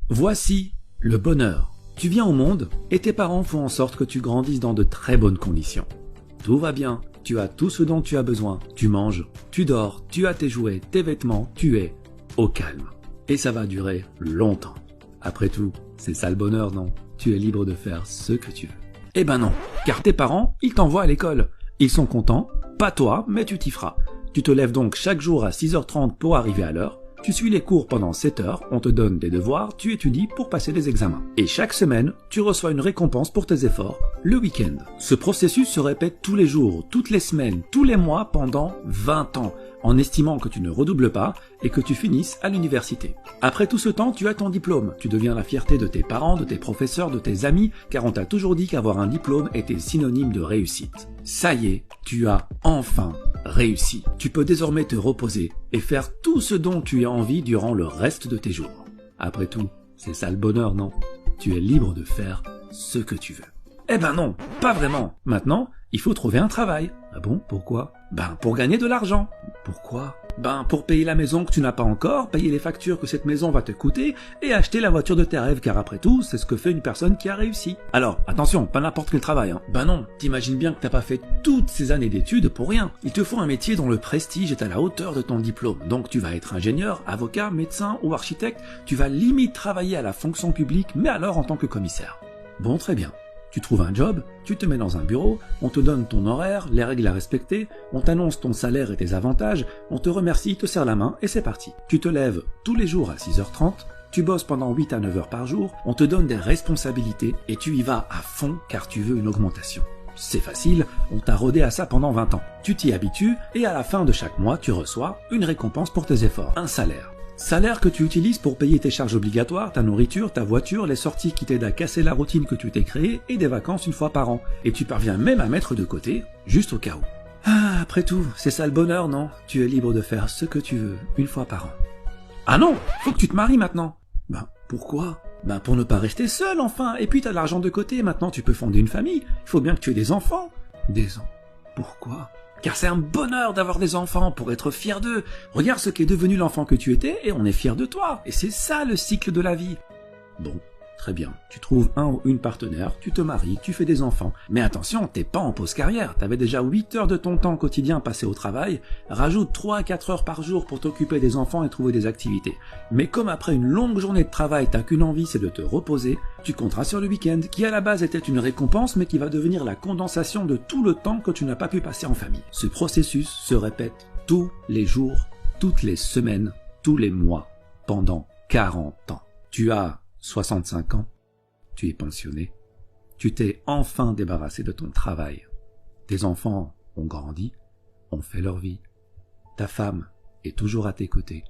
Voici le bonheur. Tu viens au monde et tes parents font en sorte que tu grandisses dans de très bonnes conditions. Tout va bien, tu as tout ce dont tu as besoin. Tu manges, tu dors, tu as tes jouets, tes vêtements, tu es au calme. Et ça va durer longtemps. Après tout, c'est ça le bonheur, non? Tu es libre de faire ce que tu veux. Eh ben non, car tes parents, ils t'envoient à l'école. Ils sont contents, pas toi, mais tu t'y feras. Tu te lèves donc chaque jour à 6h30 pour arriver à l'heure. Tu suis les cours pendant 7 heures, on te donne des devoirs, tu étudies pour passer les examens. Et chaque semaine, tu reçois une récompense pour tes efforts, le week-end. Ce processus se répète tous les jours, toutes les semaines, tous les mois pendant 20 ans, en estimant que tu ne redoubles pas et que tu finisses à l'université. Après tout ce temps, tu as ton diplôme. Tu deviens la fierté de tes parents, de tes professeurs, de tes amis, car on t'a toujours dit qu'avoir un diplôme était synonyme de réussite. Ça y est, tu as enfin réussi. Tu peux désormais te reposer et faire tout ce dont tu as envie durant le reste de tes jours. Après tout, c'est ça le bonheur, non? Tu es libre de faire ce que tu veux. Eh ben non, pas vraiment. Maintenant, il faut trouver un travail. Ah bon, pourquoi? Ben pour gagner de l'argent. Pourquoi? Ben pour payer la maison que tu n'as pas encore, payer les factures que cette maison va te coûter et acheter la voiture de tes rêves, car après tout, c'est ce que fait une personne qui a réussi. Alors, attention, pas n'importe quel travail, hein. Ben non, t'imagines bien que t'as pas fait toutes ces années d'études pour rien. Il te faut un métier dont le prestige est à la hauteur de ton diplôme. Donc tu vas être ingénieur, avocat, médecin ou architecte, tu vas limite travailler à la fonction publique, mais alors en tant que commissaire. Bon, très bien. Tu trouves un job, tu te mets dans un bureau, on te donne ton horaire, les règles à respecter, on t'annonce ton salaire et tes avantages, on te remercie, te serre la main et c'est parti. Tu te lèves tous les jours à 6h30, tu bosses pendant 8 à 9 heures par jour, on te donne des responsabilités et tu y vas à fond car tu veux une augmentation. C'est facile, on t'a rodé à ça pendant 20 ans. Tu t'y habitues et à la fin de chaque mois, tu reçois une récompense pour tes efforts, un salaire. Salaire que tu utilises pour payer tes charges obligatoires, ta nourriture, ta voiture, les sorties qui t'aident à casser la routine que tu t'es créée et des vacances une fois par an. Et tu parviens même à mettre de côté, juste au cas où. Ah, après tout, c'est ça le bonheur, non? Tu es libre de faire ce que tu veux, une fois par an. Ah non, faut que tu te maries maintenant. Ben, pourquoi? Ben pour ne pas rester seul, enfin. Et puis t'as de l'argent de côté, maintenant tu peux fonder une famille. Il faut bien que tu aies des enfants. Des enfants? Pourquoi? Car c'est un bonheur d'avoir des enfants pour être fier d'eux. Regarde ce qu'est devenu l'enfant que tu étais et on est fier de toi. Et c'est ça le cycle de la vie. Bon, très bien. Tu trouves un ou une partenaire, tu te maries, tu fais des enfants. Mais attention, t'es pas en pause carrière. T'avais déjà 8 heures de ton temps quotidien passé au travail. Rajoute 3 à 4 heures par jour pour t'occuper des enfants et trouver des activités. Mais comme après une longue journée de travail, t'as qu'une envie, c'est de te reposer, tu compteras sur le week-end, qui à la base était une récompense, mais qui va devenir la condensation de tout le temps que tu n'as pas pu passer en famille. Ce processus se répète tous les jours, toutes les semaines, tous les mois, pendant 40 ans. Tu as 65 ans, tu es pensionné, tu t'es enfin débarrassé de ton travail. Tes enfants ont grandi, ont fait leur vie. Ta femme est toujours à tes côtés,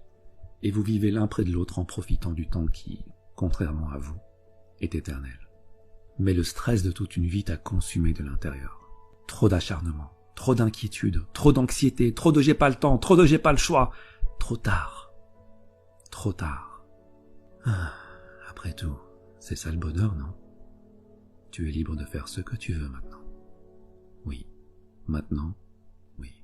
et vous vivez l'un près de l'autre en profitant du temps qui, contrairement à vous, est éternel. Mais le stress de toute une vie t'a consumé de l'intérieur. Trop d'acharnement, trop d'inquiétude, trop d'anxiété, trop de j'ai pas le temps, trop de j'ai pas le choix. Trop tard. Trop tard. Après tout, c'est ça le bonheur, non? Tu es libre de faire ce que tu veux maintenant. Oui. Maintenant, oui.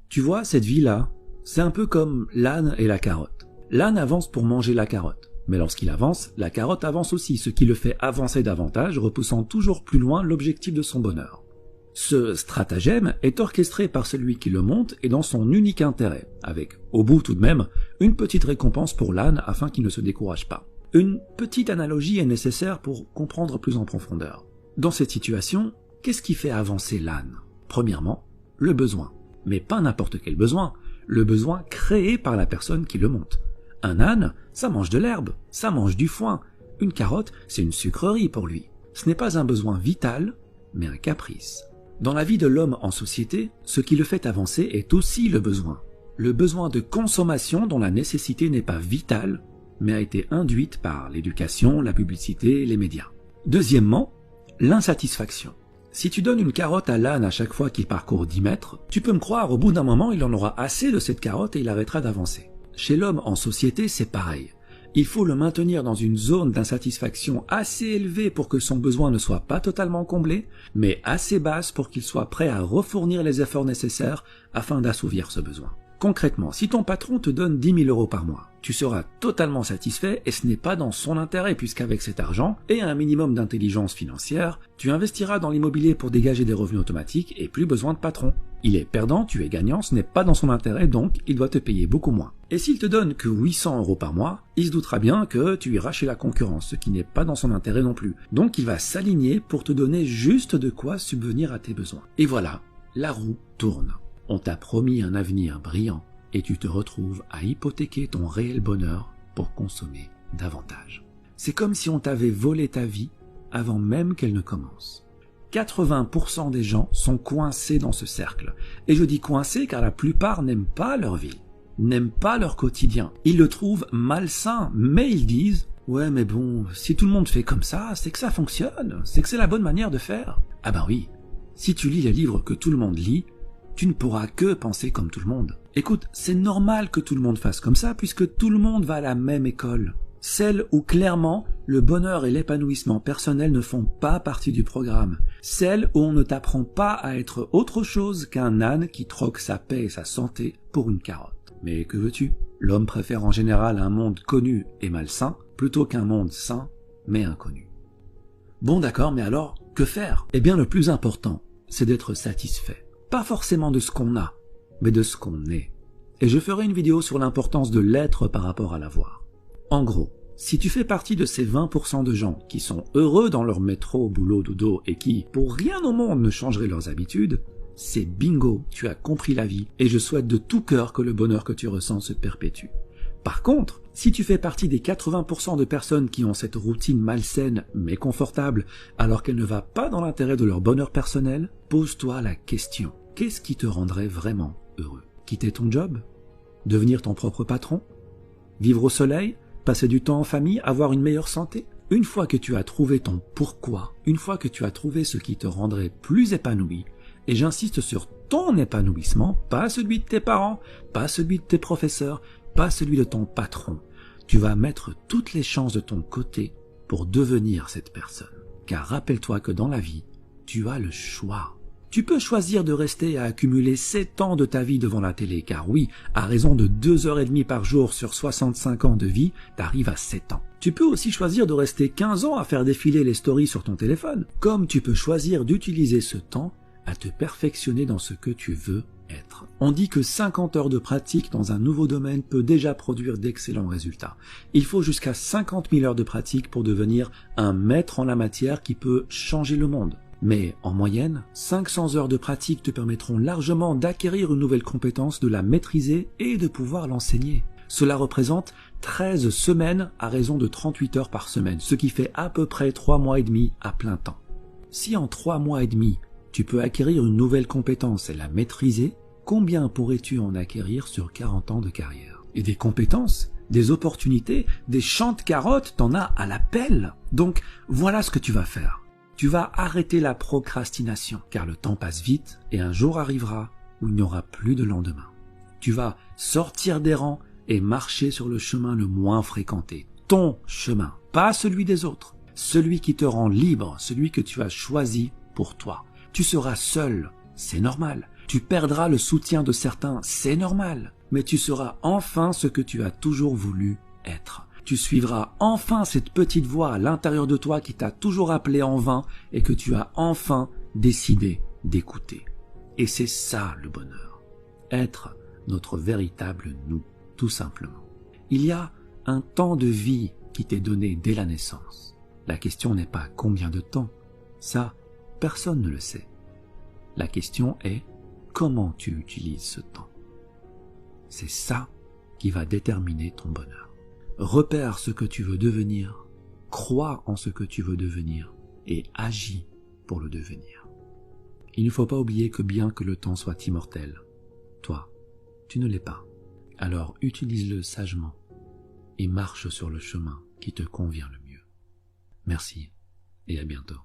Tu vois, cette vie-là, c'est un peu comme l'âne et la carotte. L'âne avance pour manger la carotte. Mais lorsqu'il avance, la carotte avance aussi, ce qui le fait avancer davantage, repoussant toujours plus loin l'objectif de son bonheur. Ce stratagème est orchestré par celui qui le monte et dans son unique intérêt, avec, au bout tout de même, une petite récompense pour l'âne afin qu'il ne se décourage pas. Une petite analogie est nécessaire pour comprendre plus en profondeur. Dans cette situation, qu'est-ce qui fait avancer l'âne? Premièrement, le besoin. Mais pas n'importe quel besoin, le besoin créé par la personne qui le monte. Un âne, ça mange de l'herbe, ça mange du foin. Une carotte, c'est une sucrerie pour lui. Ce n'est pas un besoin vital, mais un caprice. Dans la vie de l'homme en société, ce qui le fait avancer est aussi le besoin. Le besoin de consommation dont la nécessité n'est pas vitale, mais a été induite par l'éducation, la publicité, les médias. Deuxièmement, l'insatisfaction. Si tu donnes une carotte à l'âne à chaque fois qu'il parcourt 10 mètres, tu peux me croire, au bout d'un moment, il en aura assez de cette carotte et il arrêtera d'avancer. Chez l'homme en société, c'est pareil. Il faut le maintenir dans une zone d'insatisfaction assez élevée pour que son besoin ne soit pas totalement comblé, mais assez basse pour qu'il soit prêt à refournir les efforts nécessaires afin d'assouvir ce besoin. Concrètement, si ton patron te donne 10 000 € par mois, tu seras totalement satisfait et ce n'est pas dans son intérêt puisqu'avec cet argent et un minimum d'intelligence financière, tu investiras dans l'immobilier pour dégager des revenus automatiques et plus besoin de patron. Il est perdant, tu es gagnant, ce n'est pas dans son intérêt donc il doit te payer beaucoup moins. Et s'il te donne que 800 € par mois, il se doutera bien que tu iras chez la concurrence, ce qui n'est pas dans son intérêt non plus. Donc il va s'aligner pour te donner juste de quoi subvenir à tes besoins. Et voilà, la roue tourne. On t'a promis un avenir brillant et tu te retrouves à hypothéquer ton réel bonheur pour consommer davantage. C'est comme si on t'avait volé ta vie avant même qu'elle ne commence. 80% des gens sont coincés dans ce cercle. Et je dis coincés car la plupart n'aiment pas leur vie, n'aiment pas leur quotidien. Ils le trouvent malsain, mais ils disent « Ouais mais bon, si tout le monde fait comme ça, c'est que ça fonctionne, c'est que c'est la bonne manière de faire. » Ah ben oui, si tu lis les livres que tout le monde lit, tu ne pourras que penser comme tout le monde. Écoute, c'est normal que tout le monde fasse comme ça puisque tout le monde va à la même école. Celle où clairement le bonheur et l'épanouissement personnel ne font pas partie du programme. Celle où on ne t'apprend pas à être autre chose qu'un âne qui troque sa paix et sa santé pour une carotte. Mais que veux-tu? L'homme préfère en général un monde connu et malsain plutôt qu'un monde sain mais inconnu. Bon d'accord, mais alors, que faire? Eh bien le plus important, c'est d'être satisfait. Pas forcément de ce qu'on a, mais de ce qu'on est. Et je ferai une vidéo sur l'importance de l'être par rapport à l'avoir. En gros, si tu fais partie de ces 20% de gens qui sont heureux dans leur métro, boulot, dodo et qui, pour rien au monde, ne changeraient leurs habitudes, c'est bingo, tu as compris la vie et je souhaite de tout cœur que le bonheur que tu ressens se perpétue. Par contre, si tu fais partie des 80% de personnes qui ont cette routine malsaine mais confortable alors qu'elle ne va pas dans l'intérêt de leur bonheur personnel, pose-toi la question. Qu'est-ce qui te rendrait vraiment heureux? Quitter ton job? Devenir ton propre patron? Vivre au soleil? Passer du temps en famille? Avoir une meilleure santé? Une fois que tu as trouvé ton pourquoi, une fois que tu as trouvé ce qui te rendrait plus épanoui, et j'insiste sur ton épanouissement, pas celui de tes parents, pas celui de tes professeurs, pas celui de ton patron, tu vas mettre toutes les chances de ton côté pour devenir cette personne. Car rappelle-toi que dans la vie, tu as le choix. Tu peux choisir de rester à accumuler 7 ans de ta vie devant la télé, car oui, à raison de 2h30 par jour sur 65 ans de vie, t'arrives à 7 ans. Tu peux aussi choisir de rester 15 ans à faire défiler les stories sur ton téléphone, comme tu peux choisir d'utiliser ce temps à te perfectionner dans ce que tu veux être. On dit que 50 heures de pratique dans un nouveau domaine peut déjà produire d'excellents résultats. Il faut jusqu'à 50 000 heures de pratique pour devenir un maître en la matière qui peut changer le monde. Mais en moyenne, 500 heures de pratique te permettront largement d'acquérir une nouvelle compétence, de la maîtriser et de pouvoir l'enseigner. Cela représente 13 semaines à raison de 38 heures par semaine, ce qui fait à peu près 3 mois et demi à plein temps. Si en 3 mois et demi, tu peux acquérir une nouvelle compétence et la maîtriser, combien pourrais-tu en acquérir sur 40 ans de carrière? Et des compétences, des opportunités, des champs de carottes, t'en as à la pelle. Donc voilà ce que tu vas faire. Tu vas arrêter la procrastination, car le temps passe vite et un jour arrivera où il n'y aura plus de lendemain. Tu vas sortir des rangs et marcher sur le chemin le moins fréquenté. Ton chemin, pas celui des autres. Celui qui te rend libre, celui que tu as choisi pour toi. Tu seras seul, c'est normal. Tu perdras le soutien de certains, c'est normal. Mais tu seras enfin ce que tu as toujours voulu être. Tu suivras enfin cette petite voix à l'intérieur de toi qui t'a toujours appelé en vain et que tu as enfin décidé d'écouter. Et c'est ça le bonheur. Être notre véritable nous, tout simplement. Il y a un temps de vie qui t'est donné dès la naissance. La question n'est pas combien de temps. Ça, personne ne le sait. La question est comment tu utilises ce temps. C'est ça qui va déterminer ton bonheur. Repère ce que tu veux devenir, crois en ce que tu veux devenir et agis pour le devenir. Il ne faut pas oublier que bien que le temps soit immortel, toi, tu ne l'es pas. Alors utilise-le sagement et marche sur le chemin qui te convient le mieux. Merci et à bientôt.